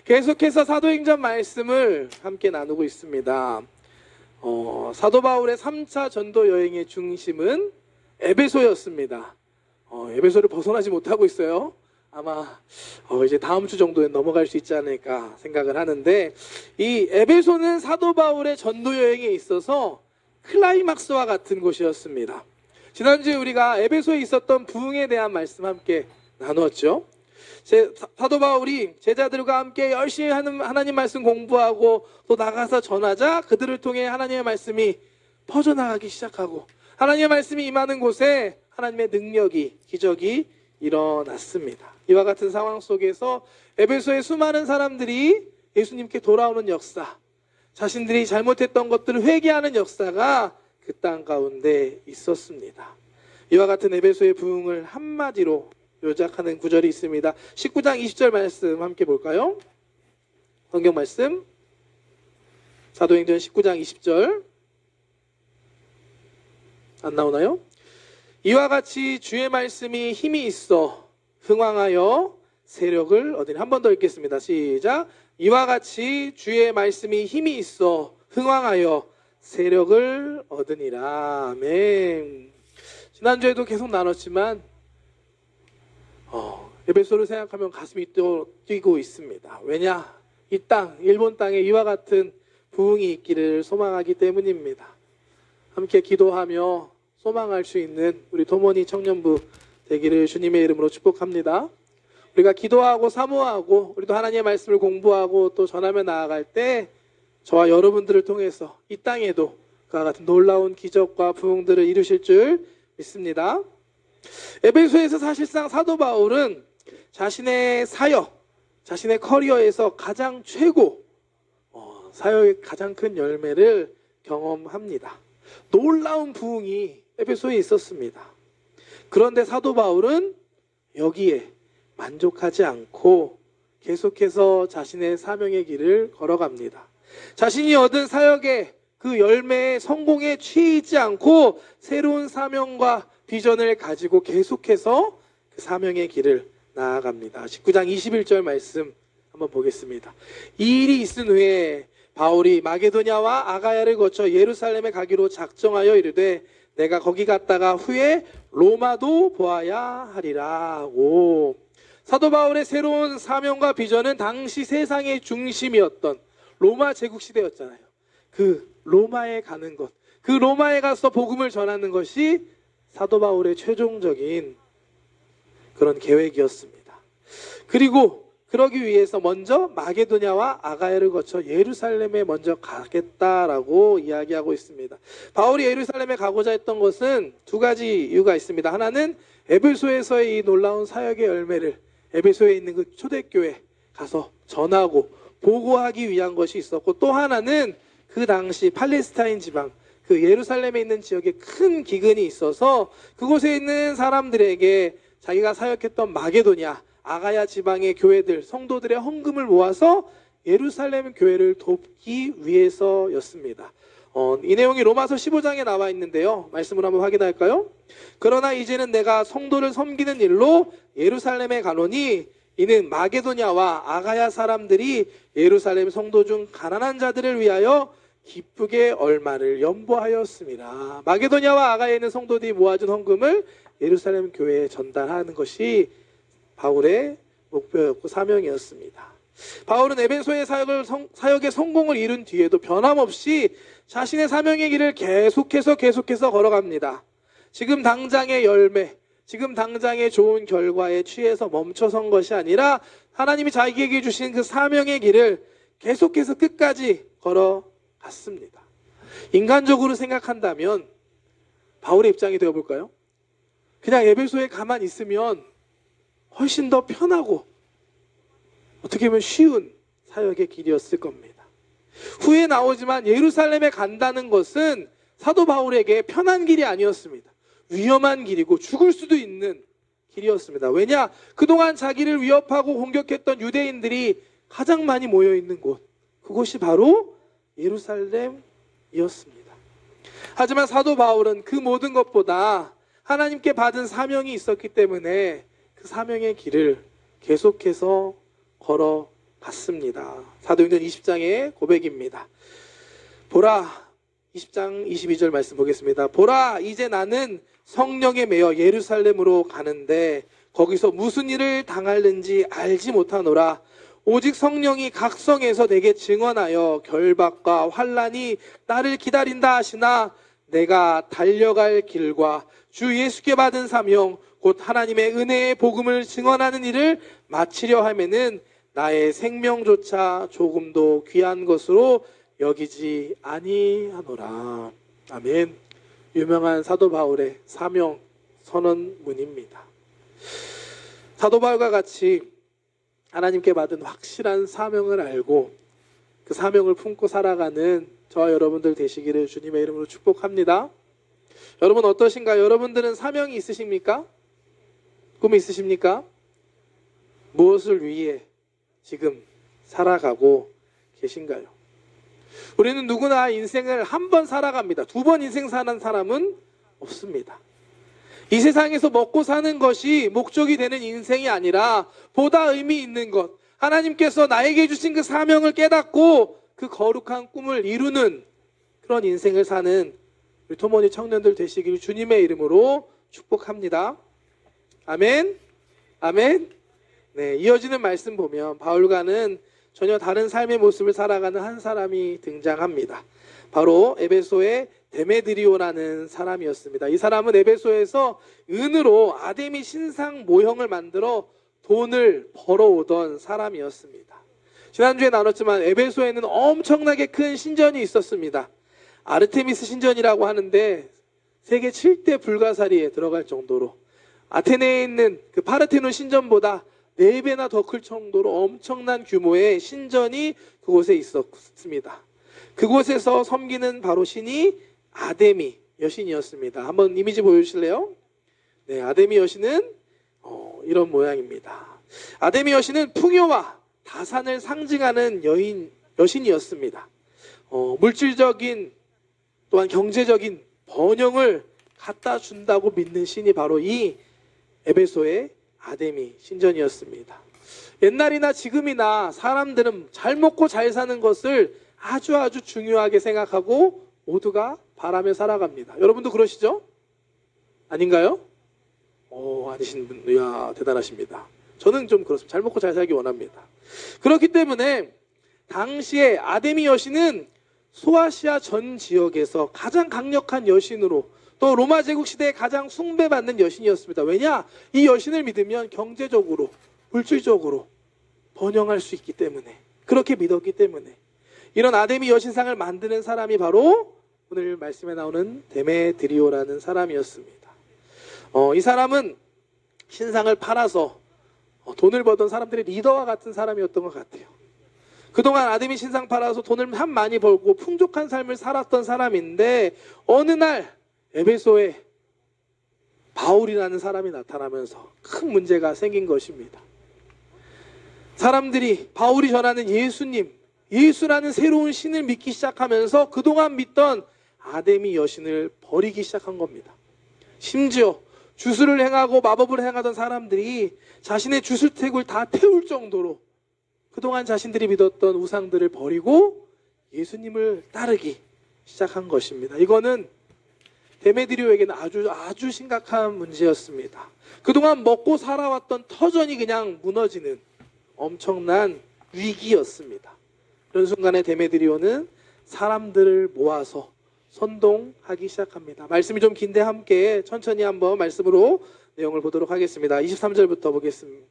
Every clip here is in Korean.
계속해서 사도행전 말씀을 함께 나누고 있습니다. 사도 바울의 3차 전도 여행의 중심은 에베소였습니다. 에베소를 벗어나지 못하고 있어요. 아마 이제 다음 주 정도에 넘어갈 수 있지 않을까 생각을 하는데, 이 에베소는 사도 바울의 전도 여행에 있어서 클라이막스와 같은 곳이었습니다. 지난주에 우리가 에베소에 있었던 부흥에 대한 말씀 함께 나누었죠. 사도 바울이 제자들과 함께 열심히 하나님 말씀 공부하고 또 나가서 전하자 그들을 통해 하나님의 말씀이 퍼져나가기 시작하고, 하나님의 말씀이 임하는 곳에 하나님의 능력이, 기적이 일어났습니다. 이와 같은 상황 속에서 에베소의 수많은 사람들이 예수님께 돌아오는 역사, 자신들이 잘못했던 것들을 회개하는 역사가 그 땅 가운데 있었습니다. 이와 같은 에베소의 부흥을 한마디로 요약하는 구절이 있습니다. 19장 20절 말씀 함께 볼까요? 성경 말씀, 사도행전 19장 20절 안 나오나요? 이와 같이 주의 말씀이 힘이 있어 흥왕하여 세력을 얻으니. 한 번 더 읽겠습니다. 시작. 이와 같이 주의 말씀이 힘이 있어 흥왕하여 세력을 얻으니라. 아멘. 지난주에도 계속 나눴지만 에베소를 생각하면 가슴이 뛰고 있습니다. 왜냐? 이 땅, 일본 땅에 이와 같은 부흥이 있기를 소망하기 때문입니다. 함께 기도하며 소망할 수 있는 우리 도모니 청년부 되기를 주님의 이름으로 축복합니다. 우리가 기도하고 사모하고 우리도 하나님의 말씀을 공부하고 또 전하며 나아갈 때 저와 여러분들을 통해서 이 땅에도 그와 같은 놀라운 기적과 부흥들을 이루실 줄 믿습니다. 에베소에서 사실상 사도 바울은 자신의 사역, 자신의 커리어에서 가장 최고 사역의 가장 큰 열매를 경험합니다. 놀라운 부흥이 에베소에 있었습니다. 그런데 사도 바울은 여기에 만족하지 않고 계속해서 자신의 사명의 길을 걸어갑니다. 자신이 얻은 사역의 그 열매의 성공에 취이지 않고 새로운 사명과 비전을 가지고 계속해서 그 사명의 길을 나아갑니다. 19장 21절 말씀 한번 보겠습니다. 이 일이 있은 후에 바울이 마게도냐와 아가야를 거쳐 예루살렘에 가기로 작정하여 이르되 내가 거기 갔다가 후에 로마도 보아야 하리라고. 사도 바울의 새로운 사명과 비전은 당시 세상의 중심이었던 로마 제국 시대였잖아요. 그 로마에 가는 것, 그 로마에 가서 복음을 전하는 것이 사도 바울의 최종적인 그런 계획이었습니다. 그리고 그러기 위해서 먼저 마게도냐와 아가야를 거쳐 예루살렘에 먼저 가겠다라고 이야기하고 있습니다. 바울이 예루살렘에 가고자 했던 것은 두 가지 이유가 있습니다. 하나는 에베소에서의 이 놀라운 사역의 열매를 에베소에 있는 그 초대교회에 가서 전하고 보고하기 위한 것이 있었고, 또 하나는 그 당시 팔레스타인 지방, 그 예루살렘에 있는 지역에 큰 기근이 있어서 그곳에 있는 사람들에게 자기가 사역했던 마게도냐, 아가야 지방의 교회들, 성도들의 헌금을 모아서 예루살렘 교회를 돕기 위해서였습니다. 이 내용이 로마서 15장에 나와 있는데요. 말씀을 한번 확인할까요? 그러나 이제는 내가 성도를 섬기는 일로 예루살렘에 가노니 이는 마게도냐와 아가야 사람들이 예루살렘 성도 중 가난한 자들을 위하여 기쁘게 얼마를 연보하였습니다. 마게도냐와 아가야에 있는 성도들이 모아준 헌금을 예루살렘 교회에 전달하는 것이 바울의 목표였고 사명이었습니다. 바울은 에베소의 사역의 성공을 이룬 뒤에도 변함없이 자신의 사명의 길을 계속해서 걸어갑니다. 지금 당장의 열매, 지금 당장의 좋은 결과에 취해서 멈춰선 것이 아니라 하나님이 자기에게 주신 그 사명의 길을 계속해서 끝까지 걸어갔습니다. 인간적으로 생각한다면 바울의 입장이 되어볼까요? 그냥 에베소에 가만히 있으면 훨씬 더 편하고 어떻게 보면 쉬운 사역의 길이었을 겁니다. 후에 나오지만 예루살렘에 간다는 것은 사도 바울에게 편한 길이 아니었습니다. 위험한 길이고 죽을 수도 있는 길이었습니다. 왜냐? 그동안 자기를 위협하고 공격했던 유대인들이 가장 많이 모여있는 곳, 그곳이 바로 예루살렘이었습니다. 하지만 사도 바울은 그 모든 것보다 하나님께 받은 사명이 있었기 때문에 그 사명의 길을 계속해서 걸어갔습니다. 같습니다. 사도행전 20장의 고백입니다. 보라, 20장 22절 말씀 보겠습니다. 보라, 이제 나는 성령에 매여 예루살렘으로 가는데 거기서 무슨 일을 당할는지 알지 못하노라. 오직 성령이 각 성에서 내게 증언하여 결박과 환난이 나를 기다린다 하시나 내가 달려갈 길과 주 예수께 받은 사명 곧 하나님의 은혜의 복음을 증언하는 일을 마치려 하면은 나의 생명조차 조금도 귀한 것으로 여기지 아니하노라. 아멘. 유명한 사도 바울의 사명 선언문입니다. 사도 바울과 같이 하나님께 받은 확실한 사명을 알고 그 사명을 품고 살아가는 저와 여러분들 되시기를 주님의 이름으로 축복합니다. 여러분 어떠신가요? 여러분들은 사명이 있으십니까? 꿈이 있으십니까? 무엇을 위해 지금 살아가고 계신가요? 우리는 누구나 인생을 한 번 살아갑니다. 두 번 인생 사는 사람은 없습니다. 이 세상에서 먹고 사는 것이 목적이 되는 인생이 아니라 보다 의미 있는 것, 하나님께서 나에게 주신 그 사명을 깨닫고 그 거룩한 꿈을 이루는 그런 인생을 사는 우리 토모니 청년들 되시길 주님의 이름으로 축복합니다. 아멘. 아멘. 네, 이어지는 말씀 보면 바울과는 전혀 다른 삶의 모습을 살아가는 한 사람이 등장합니다. 바로 에베소의 데메드리오라는 사람이었습니다. 이 사람은 에베소에서 은으로 아데미 신상 모형을 만들어 돈을 벌어오던 사람이었습니다. 지난주에 나눴지만 에베소에는 엄청나게 큰 신전이 있었습니다. 아르테미스 신전이라고 하는데 세계 7대 불가사리에 들어갈 정도로, 아테네에 있는 그 파르테논 신전보다 4배나 더 클 정도로 엄청난 규모의 신전이 그곳에 있었습니다. 그곳에서 섬기는 바로 신이 아데미 여신이었습니다. 한번 이미지 보여주실래요? 네, 아데미 여신은 이런 모양입니다. 아데미 여신은 풍요와 다산을 상징하는 여신이었습니다. 물질적인 또한 경제적인 번영을 갖다 준다고 믿는 신이 바로 이 에베소의 아데미 신전이었습니다. 옛날이나 지금이나 사람들은 잘 먹고 잘 사는 것을 아주 중요하게 생각하고 모두가 바라며 살아갑니다. 여러분도 그러시죠? 아닌가요? 아니신 분, 이야, 대단하십니다. 저는 좀 그렇습니다. 잘 먹고 잘 살기 원합니다. 그렇기 때문에 당시에 아데미 여신은 소아시아 전 지역에서 가장 강력한 여신으로, 또 로마 제국 시대에 가장 숭배받는 여신이었습니다. 왜냐? 이 여신을 믿으면 경제적으로, 물질적으로 번영할 수 있기 때문에, 그렇게 믿었기 때문에 이런 아데미 여신상을 만드는 사람이 바로 오늘 말씀에 나오는 데메드리오라는 사람이었습니다. 이 사람은 신상을 팔아서 돈을 벌던 사람들의 리더와 같은 사람이었던 것 같아요. 그동안 아데미 신상 팔아서 돈을 참 많이 벌고 풍족한 삶을 살았던 사람인데 어느 날 에베소에 바울이라는 사람이 나타나면서 큰 문제가 생긴 것입니다. 사람들이 바울이 전하는 예수님, 예수라는 새로운 신을 믿기 시작하면서 그동안 믿던 아데미 여신을 버리기 시작한 겁니다. 심지어 주술을 행하고 마법을 행하던 사람들이 자신의 주술택을 다 태울 정도로 그동안 자신들이 믿었던 우상들을 버리고 예수님을 따르기 시작한 것입니다. 이거는 데메드리오에게는 아주 심각한 문제였습니다. 그동안 먹고 살아왔던 터전이 그냥 무너지는 엄청난 위기였습니다. 그런 순간에 데메드리오는 사람들을 모아서 선동하기 시작합니다. 말씀이 좀 긴데 함께 천천히 한번 말씀으로 내용을 보도록 하겠습니다. 23절부터 보겠습니다.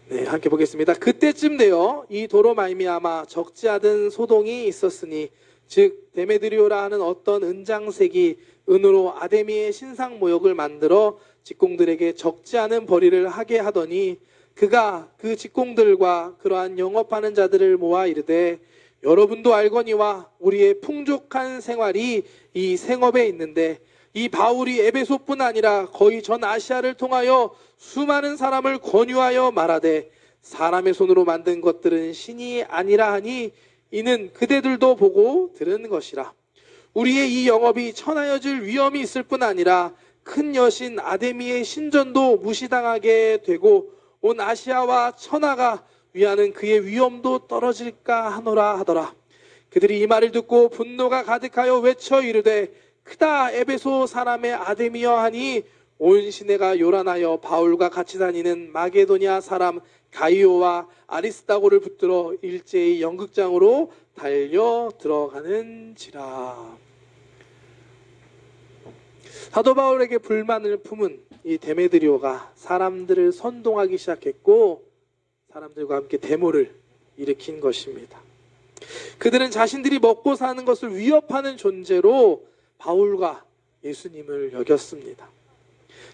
네, 함께 보겠습니다. 그때쯤 되어 이 도로 말미암아 적지 않은 소동이 있었으니 즉 데메드리오라 하는 어떤 은장색이 은으로 아데미의 신상 모욕을 만들어 직공들에게 적지 않은 벌이를 하게 하더니 그가 그 직공들과 그러한 영업하는 자들을 모아 이르되 여러분도 알거니와 우리의 풍족한 생활이 이 생업에 있는데 이 바울이 에베소뿐 아니라 거의 전 아시아를 통하여 수많은 사람을 권유하여 말하되 사람의 손으로 만든 것들은 신이 아니라 하니 이는 그대들도 보고 들은 것이라. 우리의 이 영업이 천하여질 위험이 있을 뿐 아니라 큰 여신 아데미의 신전도 무시당하게 되고 온 아시아와 천하가 위하는 그의 위엄도 떨어질까 하노라 하더라. 그들이 이 말을 듣고 분노가 가득하여 외쳐 이르되 크다 에베소 사람의 아데미여 하니 온 시내가 요란하여 바울과 같이 다니는 마게도냐 사람 가이오와 아리스다고를 붙들어 일제히 연극장으로 달려 들어가는지라. 사도 바울에게 불만을 품은 이 데메드리오가 사람들을 선동하기 시작했고 사람들과 함께 데모를 일으킨 것입니다. 그들은 자신들이 먹고 사는 것을 위협하는 존재로 바울과 예수님을 여겼습니다.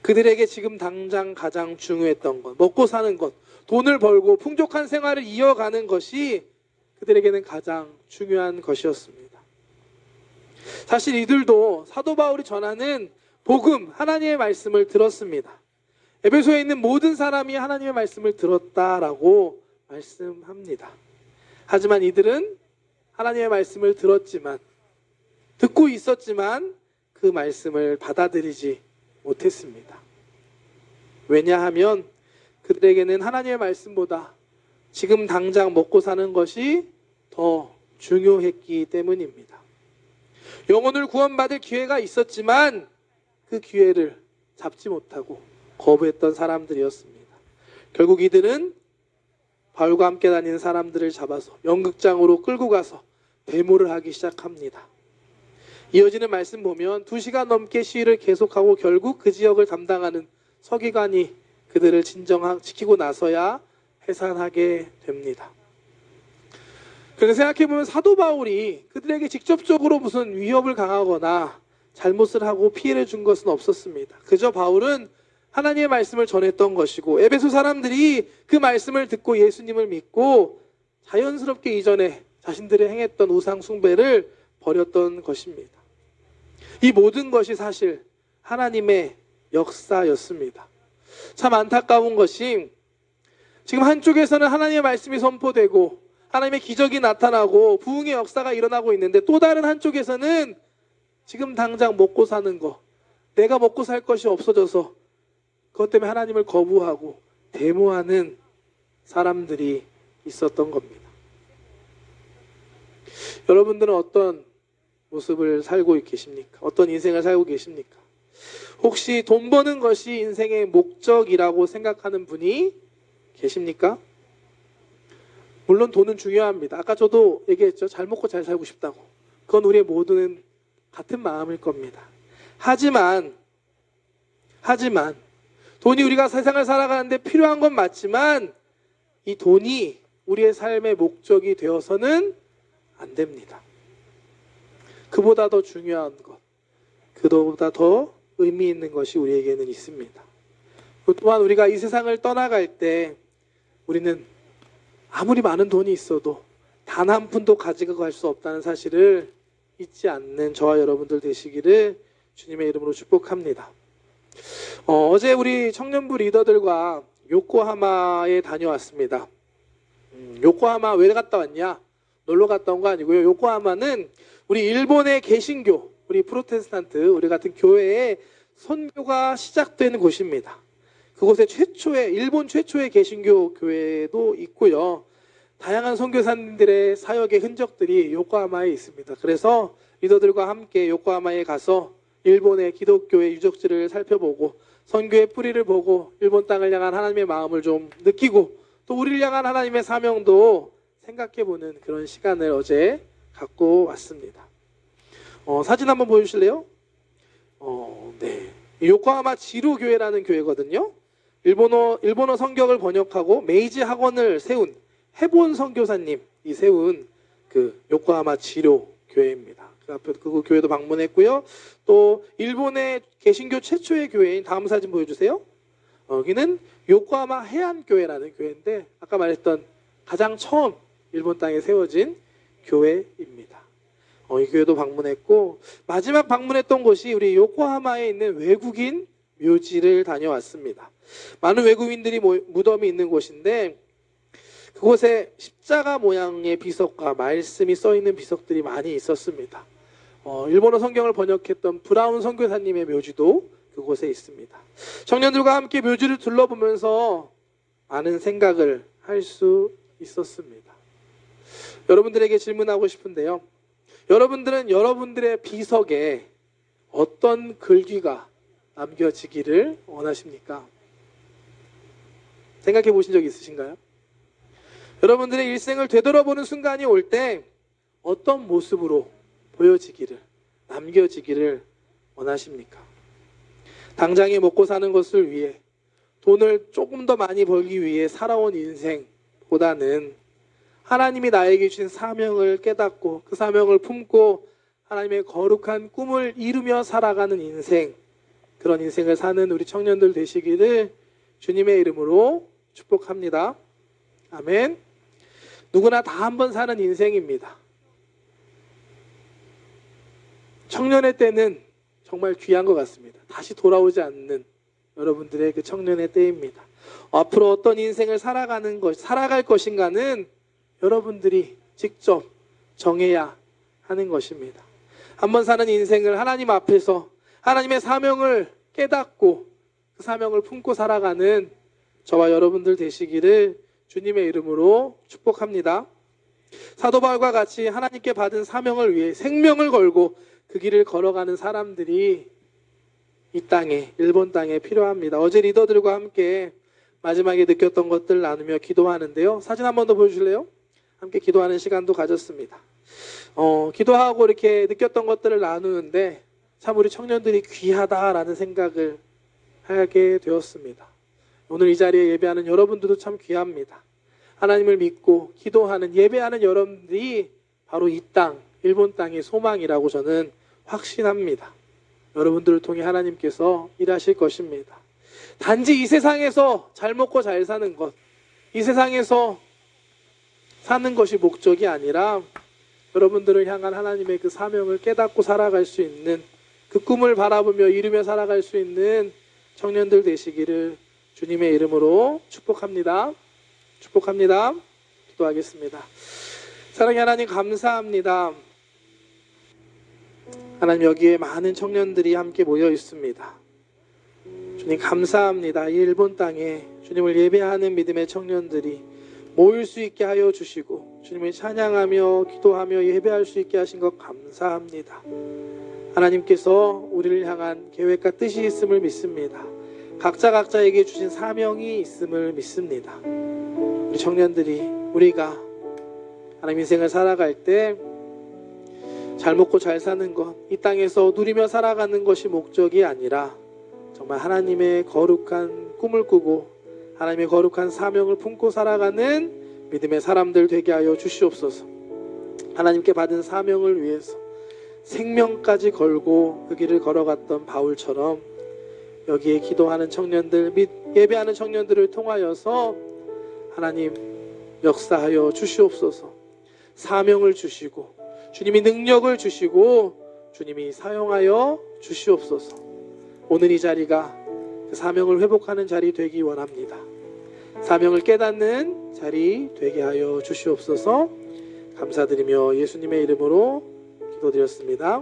그들에게 지금 당장 가장 중요했던 것, 먹고 사는 것, 돈을 벌고 풍족한 생활을 이어가는 것이 그들에게는 가장 중요한 것이었습니다. 사실 이들도 사도 바울이 전하는 복음, 하나님의 말씀을 들었습니다. 에베소에 있는 모든 사람이 하나님의 말씀을 들었다라고 말씀합니다. 하지만 이들은 하나님의 말씀을 들었지만, 듣고 있었지만 그 말씀을 받아들이지 못했습니다. 왜냐하면 그들에게는 하나님의 말씀보다 지금 당장 먹고 사는 것이 더 중요했기 때문입니다. 영혼을 구원받을 기회가 있었지만 그 기회를 잡지 못하고 거부했던 사람들이었습니다. 결국 이들은 바울과 함께 다니는 사람들을 잡아서 연극장으로 끌고 가서 데모를 하기 시작합니다. 이어지는 말씀 보면 2시간 넘게 시위를 계속하고 결국 그 지역을 담당하는 서기관이 그들을 진정시키고 나서야 해산하게 됩니다. 그래서 생각해보면 사도 바울이 그들에게 직접적으로 무슨 위협을 가하거나 잘못을 하고 피해를 준 것은 없었습니다. 그저 바울은 하나님의 말씀을 전했던 것이고 에베소 사람들이 그 말씀을 듣고 예수님을 믿고 자연스럽게 이전에 자신들이 행했던 우상 숭배를 버렸던 것입니다. 이 모든 것이 사실 하나님의 역사였습니다. 참 안타까운 것이 지금 한쪽에서는 하나님의 말씀이 선포되고 하나님의 기적이 나타나고 부흥의 역사가 일어나고 있는데 또 다른 한쪽에서는 지금 당장 먹고 사는 거, 내가 먹고 살 것이 없어져서 그것 때문에 하나님을 거부하고 데모하는 사람들이 있었던 겁니다. 여러분들은 어떤 모습을 살고 계십니까? 어떤 인생을 살고 계십니까? 혹시 돈 버는 것이 인생의 목적이라고 생각하는 분이 계십니까? 물론 돈은 중요합니다. 아까 저도 얘기했죠. 잘 먹고 잘 살고 싶다고. 그건 우리의 모두는 같은 마음일 겁니다. 하지만 돈이 우리가 세상을 살아가는데 필요한 건 맞지만 이 돈이 우리의 삶의 목적이 되어서는 안 됩니다. 그보다 더 중요한 것, 그보다 더 의미 있는 것이 우리에게는 있습니다. 또한 우리가 이 세상을 떠나갈 때 우리는 아무리 많은 돈이 있어도 단 한 푼도 가지고 갈 수 없다는 사실을 잊지 않는 저와 여러분들 되시기를 주님의 이름으로 축복합니다. 어제 우리 청년부 리더들과 요코하마에 다녀왔습니다. 요코하마 왜 갔다 왔냐? 놀러 갔다 온 거 아니고요. 요코하마는 우리 일본의 개신교, 우리 프로테스탄트, 우리 같은 교회의 선교가 시작된 곳입니다. 그곳에 일본 최초의 개신교 교회도 있고요. 다양한 선교사님들의 사역의 흔적들이 요코하마에 있습니다. 그래서 리더들과 함께 요코하마에 가서 일본의 기독교의 유적지를 살펴보고 선교의 뿌리를 보고 일본 땅을 향한 하나님의 마음을 좀 느끼고 또 우리를 향한 하나님의 사명도 생각해보는 그런 시간을 어제 갖고 왔습니다. 사진 한번 보여주실래요? 네. 요코하마 지로교회라는 교회거든요. 일본어 성경을 번역하고 메이지 학원을 세운 해본 선교사님이 세운 그 요코하마 지로 교회입니다. 그 앞에 그 교회도 방문했고요. 또 일본의 개신교 최초의 교회인 다음 사진 보여주세요. 여기는 요코하마 해안교회라는 교회인데 아까 말했던 가장 처음 일본 땅에 세워진 교회입니다. 이 교회도 방문했고 마지막 방문했던 곳이 우리 요코하마에 있는 외국인 묘지를 다녀왔습니다. 많은 외국인들이 무덤이 있는 곳인데 그곳에 십자가 모양의 비석과 말씀이 써있는 비석들이 많이 있었습니다. 일본어 성경을 번역했던 브라운 선교사님의 묘지도 그곳에 있습니다. 청년들과 함께 묘지를 둘러보면서 많은 생각을 할 수 있었습니다. 여러분들에게 질문하고 싶은데요. 여러분들은 여러분들의 비석에 어떤 글귀가 남겨지기를 원하십니까? 생각해 보신 적 있으신가요? 여러분들의 일생을 되돌아보는 순간이 올 때 어떤 모습으로 보여지기를, 남겨지기를 원하십니까? 당장에 먹고 사는 것을 위해, 돈을 조금 더 많이 벌기 위해 살아온 인생보다는 하나님이 나에게 주신 사명을 깨닫고 그 사명을 품고 하나님의 거룩한 꿈을 이루며 살아가는 인생, 그런 인생을 사는 우리 청년들 되시기를 주님의 이름으로 축복합니다. 아멘. 누구나 다 한 번 사는 인생입니다. 청년의 때는 정말 귀한 것 같습니다. 다시 돌아오지 않는 여러분들의 그 청년의 때입니다. 앞으로 어떤 인생을 살아갈 것인가는 여러분들이 직접 정해야 하는 것입니다. 한 번 사는 인생을 하나님 앞에서 하나님의 사명을 깨닫고 그 사명을 품고 살아가는 저와 여러분들 되시기를 주님의 이름으로 축복합니다. 사도 바울과 같이 하나님께 받은 사명을 위해 생명을 걸고 그 길을 걸어가는 사람들이 이 땅에, 일본 땅에 필요합니다. 어제 리더들과 함께 마지막에 느꼈던 것들 나누며 기도하는데요. 사진 한 번 더 보여주실래요? 함께 기도하는 시간도 가졌습니다. 기도하고 이렇게 느꼈던 것들을 나누는데 참 우리 청년들이 귀하다라는 생각을 하게 되었습니다. 오늘 이 자리에 예배하는 여러분들도 참 귀합니다. 하나님을 믿고 기도하는, 예배하는 여러분들이 바로 이 땅, 일본 땅의 소망이라고 저는 확신합니다. 여러분들을 통해 하나님께서 일하실 것입니다. 단지 이 세상에서 잘 먹고 잘 사는 것, 이 세상에서 사는 것이 목적이 아니라 여러분들을 향한 하나님의 그 사명을 깨닫고 살아갈 수 있는, 그 꿈을 바라보며 이루며 살아갈 수 있는 청년들 되시기를 주님의 이름으로 축복합니다. 축복합니다. 기도하겠습니다. 사랑의 하나님, 감사합니다. 하나님, 여기에 많은 청년들이 함께 모여 있습니다. 주님, 감사합니다. 이 일본 땅에 주님을 예배하는 믿음의 청년들이 모일 수 있게 하여 주시고 주님을 찬양하며 기도하며 예배할 수 있게 하신 것 감사합니다. 하나님께서 우리를 향한 계획과 뜻이 있음을 믿습니다. 각자에게 주신 사명이 있음을 믿습니다. 우리 청년들이, 우리가 하나님 인생을 살아갈 때 잘 먹고 잘 사는 것, 이 땅에서 누리며 살아가는 것이 목적이 아니라 정말 하나님의 거룩한 꿈을 꾸고 하나님의 거룩한 사명을 품고 살아가는 믿음의 사람들 되게 하여 주시옵소서. 하나님께 받은 사명을 위해서 생명까지 걸고 그 길을 걸어갔던 바울처럼 여기에 기도하는 청년들, 및 예배하는 청년들을 통하여서 하나님 역사하여 주시옵소서. 사명을 주시고 주님이 능력을 주시고 주님이 사용하여 주시옵소서. 오늘 이 자리가 그 사명을 회복하는 자리 되기 원합니다. 사명을 깨닫는 자리 되게 하여 주시옵소서. 감사드리며 예수님의 이름으로 기도드렸습니다.